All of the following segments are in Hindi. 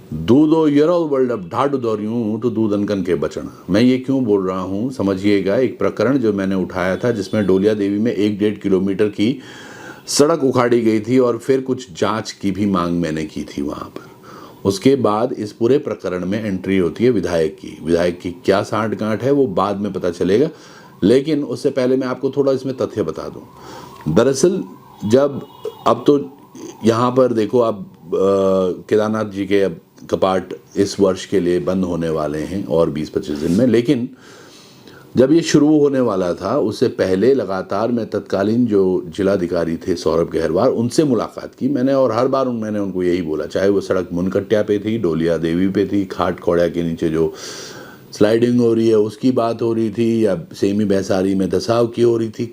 दूधो यरो वर्ल्ड अब ढाड दौरियूं तो दूध अनकन के बचन। मैं ये क्यों बोल रहा हूँ समझिएगा। एक प्रकरण जो मैंने उठाया था जिसमें डोलिया देवी में 1-1.5 किलोमीटर की सड़क उखाड़ी गई थी और फिर कुछ जांच की भी मांग मैंने की थी वहाँ पर। उसके बाद इस पूरे प्रकरण में एंट्री होती है विधायक की क्या सांठ-गांठ है वो बाद में पता चलेगा, लेकिन उससे पहले मैं आपको थोड़ा इसमें तथ्य बता दूं। दरअसल जब अब तो यहाँ पर देखो, अब केदारनाथ जी के अब कपाट इस वर्ष के लिए बंद होने वाले हैं और 20-25 दिन में, लेकिन जब ये शुरू होने वाला था उससे पहले लगातार मैं तत्कालीन जो जिलाधिकारी थे सौरभ गहरवार, उनसे मुलाकात की मैंने और हर बार मैंने उनको यही बोला, चाहे वो सड़क मुनकट्या पे थी, डोलिया देवी पे थी, खाट खौड़ा के नीचे जो स्लाइडिंग हो रही है उसकी बात हो रही थी, या सेमी भैंसारी में धसाव की हो रही थी,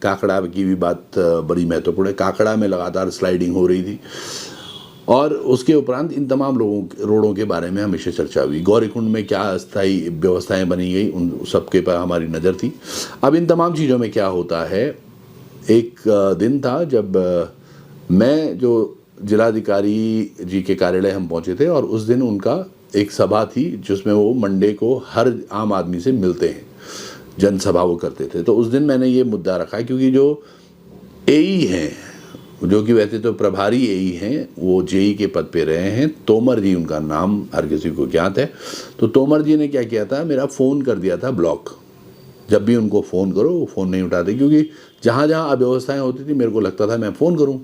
काकड़ा की भी बात बड़ी महत्वपूर्ण है। काकड़ा में लगातार स्लाइडिंग हो रही थी और उसके उपरांत इन तमाम रोडों के बारे में हमेशा चर्चा हुई। गौरीकुंड में क्या अस्थायी व्यवस्थाएं बनी गई उन सबके पर हमारी नज़र थी। अब इन तमाम चीज़ों में क्या होता है, एक दिन था जब मैं जो जिलाधिकारी जी के कार्यालय हम पहुंचे थे और उस दिन उनका एक सभा थी जिसमें वो मंडे को हर आम आदमी से मिलते हैं, जनसभा वो करते थे। तो उस दिन मैंने ये मुद्दा रखा क्योंकि जो एई हैं, जो कि वैसे तो प्रभारी एई हैं, वो जेई के पद पे रहे हैं, तोमर जी उनका नाम हर किसी को ज्ञात है। तो तोमर जी ने क्या किया था, मेरा फ़ोन कर दिया था ब्लॉक। जब भी उनको फ़ोन करो वो फ़ोन नहीं उठाते, क्योंकि जहाँ जहाँ अव्यवस्थाएं होती थी मेरे को लगता था मैं फ़ोन करूँ,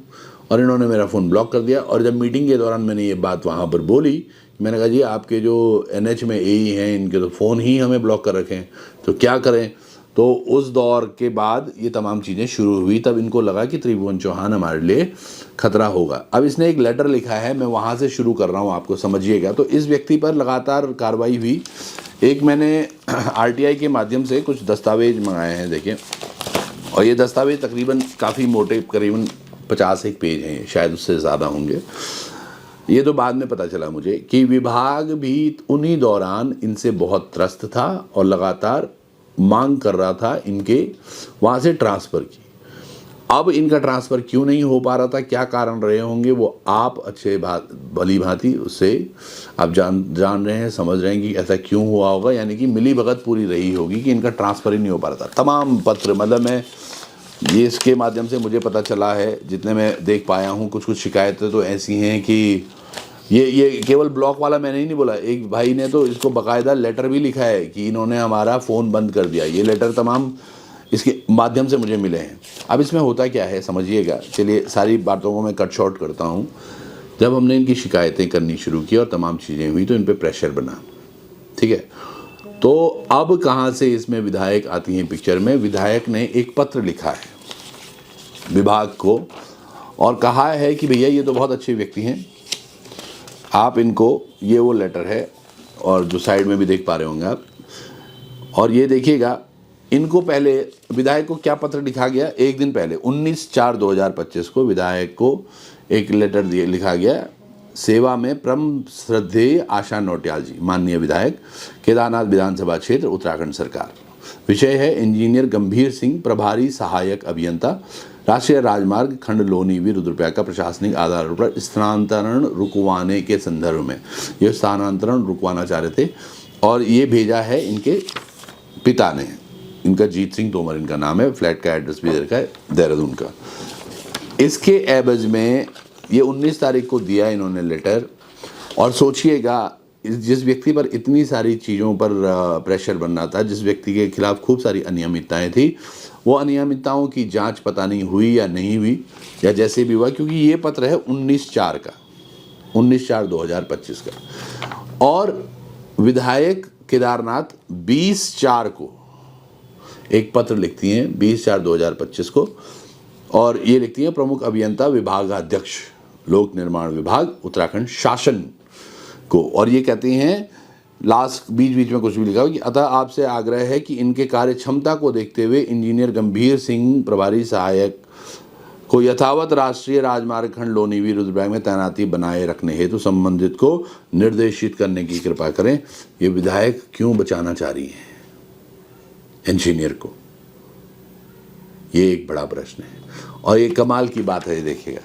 और इन्होंने मेरा फ़ोन ब्लॉक कर दिया। और जब मीटिंग के दौरान मैंने ये बात वहाँ पर बोली, मैंने कहा जी आपके जो एनएच में एई हैं इनके तो फ़ोन ही हमें ब्लॉक कर रखे हैं, तो क्या करें। तो उस दौर के बाद ये तमाम चीज़ें शुरू हुई, तब इनको लगा कि त्रिभुवन चौहान हमारे लिए खतरा होगा। अब इसने एक लेटर लिखा है, मैं वहाँ से शुरू कर रहा हूँ, आपको समझिएगा। तो इस व्यक्ति पर लगातार कार्रवाई हुई। एक मैंने आरटीआई के माध्यम से कुछ दस्तावेज मंगाए हैं, देखें, और ये दस्तावेज तकरीबन काफ़ी मोटे, करीबन 51 पेज हैं, शायद उससे ज़्यादा होंगे। ये तो बाद में पता चला मुझे कि विभाग भी उन्हीं दौरान इनसे बहुत त्रस्त था और लगातार मांग कर रहा था इनके वहाँ से ट्रांसफ़र की। अब इनका ट्रांसफ़र क्यों नहीं हो पा रहा था, क्या कारण रहे होंगे, वो आप अच्छे भली भांति उससे आप जान रहे हैं, समझ रहे हैं कि ऐसा क्यों हुआ होगा। यानी कि मिलीभगत पूरी रही होगी कि इनका ट्रांसफ़र ही नहीं हो पा रहा था। तमाम पत्र, मतलब मैं ये इसके माध्यम से मुझे पता चला है, जितने मैं देख पाया हूँ, कुछ शिकायतें तो ऐसी हैं कि ये केवल ब्लॉक वाला मैंने ही नहीं बोला, एक भाई ने तो इसको बाकायदा लेटर भी लिखा है कि इन्होंने हमारा फ़ोन बंद कर दिया। ये लेटर तमाम इसके माध्यम से मुझे मिले हैं। अब इसमें होता क्या है समझिएगा, चलिए सारी बातों को मैं कट शॉर्ट करता हूँ। जब हमने इनकी शिकायतें करनी शुरू की और तमाम चीज़ें हुई तो इन पर प्रेशर बना, ठीक है। तो अब कहाँ से इसमें विधायक आती हैं पिक्चर में। विधायक ने एक पत्र लिखा है विभाग को और कहा है कि भैया ये तो बहुत अच्छे व्यक्ति हैं, आप इनको, ये वो लेटर है और जो साइड में भी देख पा रहे होंगे आप, और ये देखिएगा इनको पहले विधायक को क्या पत्र लिखा गया, एक दिन पहले 19/4/2025 को विधायक को एक लेटर लिखा गया। सेवा में परम श्रद्धेय आशा नौटियाल जी, माननीय विधायक, केदारनाथ विधानसभा क्षेत्र, उत्तराखंड सरकार। विषय है इंजीनियर गंभीर सिंह, प्रभारी सहायक अभियंता, राष्ट्रीय राजमार्ग खंड लोनीवी रुद्रप्रयाग का प्रशासनिक आधार पर स्थानांतरण रुकवाने के संदर्भ में। ये स्थानांतरण रुकवाना चाह रहे थे और ये भेजा है इनके पिता ने, इनका जीत सिंह तोमर इनका नाम है, फ्लैट का एड्रेस भी रखा है देहरादून का। इसके एवज में ये 19 तारीख को दिया इन्होंने लेटर। और सोचिएगा जिस व्यक्ति पर इतनी सारी चीज़ों पर प्रेशर बनना था, जिस व्यक्ति के खिलाफ खूब सारी अनियमितताएं थी, वो अनियमितताओं की जांच पता नहीं हुई या नहीं हुई या जैसे भी हुआ, क्योंकि ये पत्र है 19/4 का, 19/4/2025 का। और विधायक केदारनाथ 20/4 को एक पत्र लिखती हैं, 20/4/2025 को, और ये लिखती है प्रमुख अभियंता विभागाध्यक्ष लोक निर्माण विभाग उत्तराखंड शासन को। और ये कहती हैं लास्ट बीच में कुछ भी लिखा हो कि अतः आपसे आग्रह है कि इनके कार्य क्षमता को देखते हुए इंजीनियर गंभीर सिंह प्रभारी सहायक को यथावत राष्ट्रीय राजमार्ग खंड लोनीवी रुद्रप्रयाग में तैनाती बनाए रखने हेतु संबंधित को निर्देशित करने की कृपा करें। ये विधायक क्यों बचाना चाह रही हैं इंजीनियर को, ये एक बड़ा प्रश्न है। और ये कमाल की बात है, देखिएगा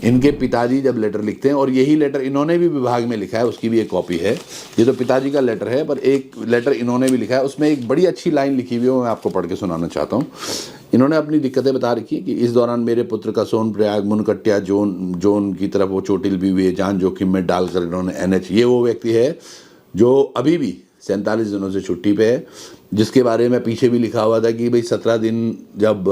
इनके पिताजी जब लेटर लिखते हैं, और यही लेटर इन्होंने भी विभाग में लिखा है, उसकी भी एक कॉपी है। ये तो पिताजी का लेटर है, पर एक लेटर इन्होंने भी लिखा है, उसमें एक बड़ी अच्छी लाइन लिखी हुई है, मैं आपको पढ़ के सुनाना चाहता हूँ। इन्होंने अपनी दिक्कतें बता रखी कि इस दौरान मेरे पुत्र का सोनप्रयाग मुनकट्टिया जोन की तरफ वो चोटिल भी हुई है, जान जोखिम में डालकर इन्होंने NH, ये वो व्यक्ति है जो अभी भी 47 दिनों से छुट्टी पे है, जिसके बारे में पीछे भी लिखा हुआ था कि भाई 17 दिन जब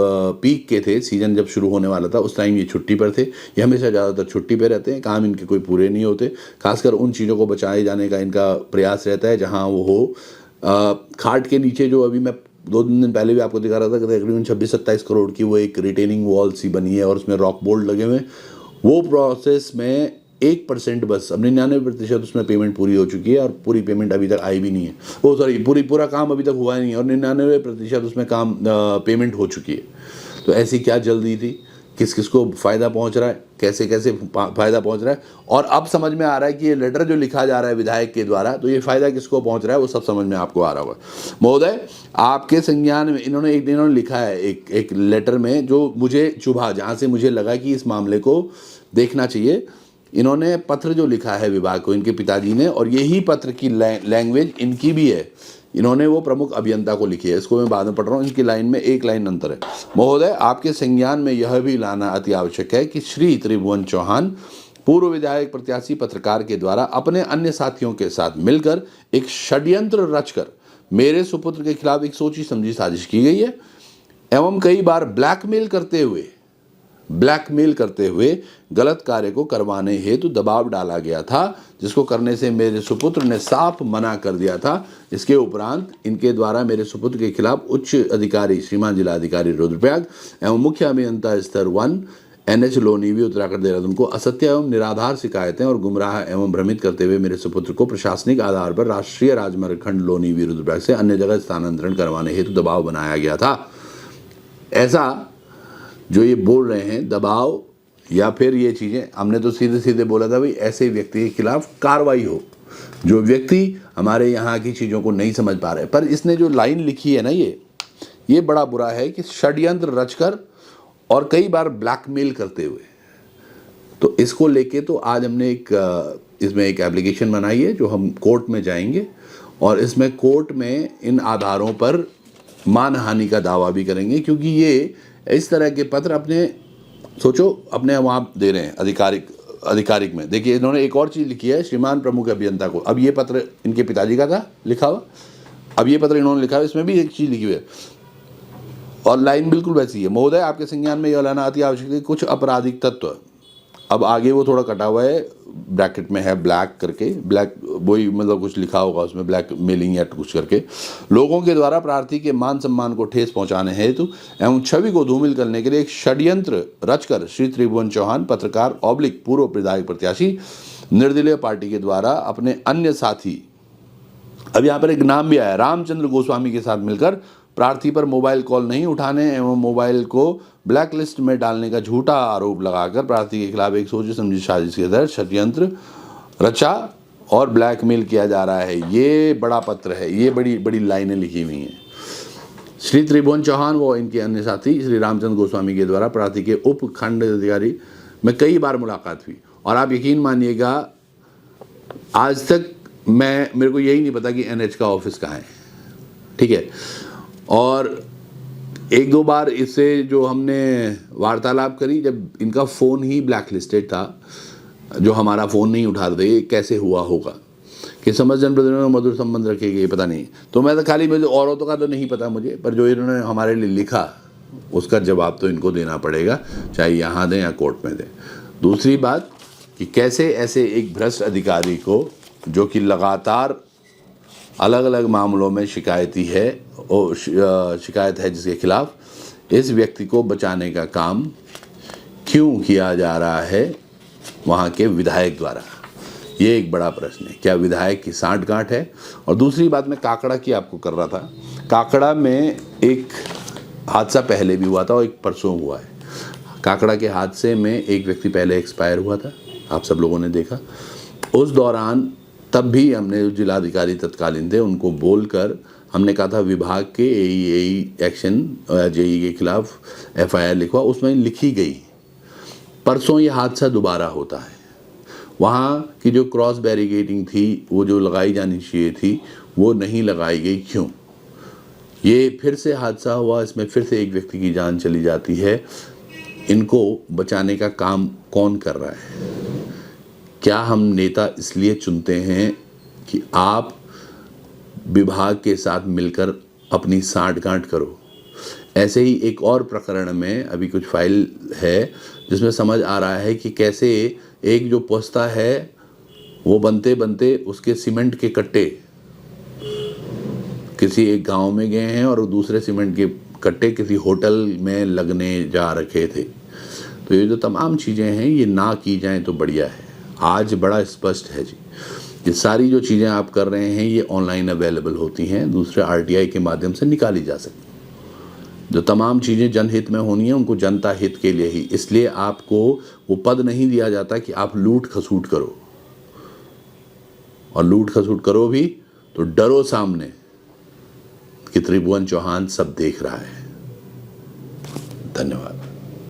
पीक के थे, सीजन जब शुरू होने वाला था, उस टाइम ये छुट्टी पर थे। ये हमेशा ज़्यादातर छुट्टी पे रहते हैं, काम इनके कोई पूरे नहीं होते, खासकर उन चीज़ों को बचाए जाने का इनका प्रयास रहता है जहाँ वो हो। खाट के नीचे जो अभी मैं 2-3 दिन पहले भी आपको दिखा रहा था कि तकरीबन 26-27 करोड़ की वो एक रिटेनिंग वॉल सी बनी है और उसमें रॉक बोल्ट लगे हुए हैं। वो प्रोसेस में 1% बस, अब 99% उसमें पेमेंट पूरी हो चुकी है और पूरी पेमेंट अभी तक आई भी नहीं है। वो सॉरी, पूरा काम अभी तक हुआ ही नहीं है और 99% उसमें काम पेमेंट हो चुकी है। तो ऐसी क्या जल्दी थी, किस किस को फ़ायदा पहुंच रहा है, कैसे कैसे फ़ायदा पहुंच रहा है, और अब समझ में आ रहा है कि ये लेटर जो लिखा जा रहा है विधायक के द्वारा, तो ये फ़ायदा किसको पहुंच रहा है वो सब समझ में आपको आ रहा होगा। महोदय, आपके संज्ञान में इन्होंने लिखा है एक लेटर में जो मुझे चुभा, जहाँ से मुझे लगा कि इस मामले को देखना चाहिए। इन्होंने पत्र जो लिखा है विभाग को, इनके पिताजी ने, और यही पत्र की लैंग्वेज इनकी भी है, इन्होंने वो प्रमुख अभियंता को लिखी है। इसको मैं बाद में पढ़ रहा हूँ, इनकी लाइन में एक लाइन अंतर है। महोदय, आपके संज्ञान में यह भी लाना अति आवश्यक है कि श्री त्रिभुवन चौहान पूर्व विधायक प्रत्याशी पत्रकार के द्वारा अपने अन्य साथियों के साथ मिलकर एक षड्यंत्र रचकर मेरे सुपुत्र के खिलाफ एक सोची समझी साजिश की गई है एवं कई बार ब्लैकमेल करते हुए गलत कार्य को करवाने हेतु दबाव डाला गया था, जिसको करने से मेरे सुपुत्र ने साफ मना कर दिया था। इसके उपरांत इनके द्वारा मेरे सुपुत्र के खिलाफ उच्च अधिकारी श्रीमान जिलाधिकारी रुद्रप्रयाग एवं मुख्य अभियंता स्तर 1 NH लोनीवी उत्तराखंड देहरादून को असत्य एवं निराधार शिकायतें और गुमराह एवं भ्रमित करते हुए मेरे सुपुत्र को प्रशासनिक आधार पर राष्ट्रीय राजमार्ग खंड लोनीवी रुद्रप्रयाग से अन्य जगह स्थानांतरण करवाने हेतु दबाव बनाया गया था। ऐसा जो ये बोल रहे हैं दबाव या फिर ये चीज़ें, हमने तो सीधे सीधे बोला था भाई ऐसे व्यक्ति के खिलाफ कार्रवाई हो, जो व्यक्ति हमारे यहाँ की चीज़ों को नहीं समझ पा रहे। पर इसने जो लाइन लिखी है ना, ये बड़ा बुरा है कि षड्यंत्र रचकर और कई बार ब्लैकमेल करते हुए। तो इसको लेके तो आज हमने इसमें एक एप्लीकेशन बनाई है जो हम कोर्ट में जाएंगे और इसमें कोर्ट में इन आधारों पर मानहानि का दावा भी करेंगे, क्योंकि ये इस तरह के पत्र अपने वहाँ दे रहे हैं आधिकारिक में। देखिए, इन्होंने एक और चीज़ लिखी है, श्रीमान प्रमुख अभियंता को। अब ये पत्र इनके पिताजी का था लिखा हुआ, अब ये पत्र इन्होंने लिखा है, इसमें भी एक चीज़ लिखी हुई है और लाइन बिल्कुल वैसी है। महोदय, आपके संज्ञान में यह लाना अति आवश्यक है कुछ आपराधिक तत्व, अब आगे वो थोड़ा कटा हुआ है, ब्रैकेट में है ब्लैक करके, ब्लैक वही मतलब कुछ लिखा होगा उसमें, ब्लैक मेलिंग या कुछ करके, लोगों के द्वारा प्रार्थी के मान सम्मान को ठेस पहुंचाने हेतु एवं छवि को धूमिल करने के लिए एक षड्यंत्र रचकर श्री त्रिभुवन चौहान पत्रकार ऑब्लिक पूर्व विधायक प्रत्याशी निर्दलीय पार्टी के द्वारा अपने अन्य साथी, अब यहाँ पर एक नाम भी आया, रामचंद्र गोस्वामी के साथ मिलकर प्रार्थी पर मोबाइल कॉल नहीं उठाने एवं मोबाइल को ब्लैक लिस्ट में डालने का झूठा आरोप लगाकर प्रार्थी के खिलाफ एक सोची समझी साजिश के तहत षड्यंत्र रचा और ब्लैकमेल किया जा रहा है। ये बड़ा पत्र है, ये बड़ी बड़ी लाइनें लिखी हुई हैं। श्री त्रिभुवन चौहान व इनके अन्य साथी श्री रामचंद्र गोस्वामी के द्वारा प्रार्थी के उप खंड अधिकारी में कई बार मुलाकात हुई और आप यकीन मानिएगा आज तक मेरे को यही नहीं पता कि NH का ऑफिस कहाँ है, ठीक है। और 1-2 बार इससे जो हमने वार्तालाप करी, जब इनका फ़ोन ही ब्लैक लिस्टेड था, जो हमारा फ़ोन नहीं उठा रहे, कैसे हुआ होगा कि समझ जनप्रतिनिधियों में मधुर संबंध रखे गए, पता नहीं। तो मैं तो खाली मुझे औरतों का तो नहीं पता मुझे, पर जो इन्होंने हमारे लिए लिखा उसका जवाब तो इनको देना पड़ेगा, चाहे यहाँ दें या कोर्ट में दें। दूसरी बात कि कैसे ऐसे एक भ्रष्ट अधिकारी को, जो कि लगातार अलग अलग मामलों में शिकायत है जिसके खिलाफ, इस व्यक्ति को बचाने का काम क्यों किया जा रहा है वहाँ के विधायक द्वारा, ये एक बड़ा प्रश्न है। क्या विधायक की सांठ-गांठ है? और दूसरी बात मैं काकड़ा की आपको कर रहा था, काकड़ा में एक हादसा पहले भी हुआ था और एक परसों हुआ है। काकड़ा के हादसे में एक व्यक्ति पहले एक्सपायर हुआ था, आप सब लोगों ने देखा। उस दौरान तब भी हमने जिलाधिकारी तत्कालीन थे, उनको बोलकर हमने कहा था विभाग के AE एक्शन JE के खिलाफ FIR लिखवा, उसमें लिखी गई परसों ये हादसा दोबारा होता है। वहाँ की जो क्रॉस बैरिकेडिंग थी, वो जो लगाई जानी चाहिए थी, वो नहीं लगाई गई। क्यों? ये फिर से हादसा हुआ, इसमें फिर से एक व्यक्ति की जान चली जाती है। इनको बचाने का काम कौन कर रहा है? क्या हम नेता इसलिए चुनते हैं कि आप विभाग के साथ मिलकर अपनी सांठ-गांठ करो? ऐसे ही एक और प्रकरण में अभी कुछ फाइल है जिसमें समझ आ रहा है कि कैसे एक जो पोस्ता है वो बनते बनते उसके सीमेंट के कट्टे किसी एक गांव में गए हैं और दूसरे सीमेंट के कट्टे किसी होटल में लगने जा रखे थे। तो ये जो तमाम चीज़ें हैं ये ना की जाएं तो बढ़िया है। आज बड़ा स्पष्ट है जी, ये सारी जो चीज़ें आप कर रहे हैं ये ऑनलाइन अवेलेबल होती हैं, दूसरे RTI के माध्यम से निकाली जा सकती। जो तमाम चीज़ें जनहित में होनी है उनको जनता हित के लिए ही, इसलिए आपको वो पद नहीं दिया जाता कि आप लूट खसूट करो, और लूट खसूट करो भी तो डरो सामने कि त्रिभुवन चौहान सब देख रहा है। धन्यवाद।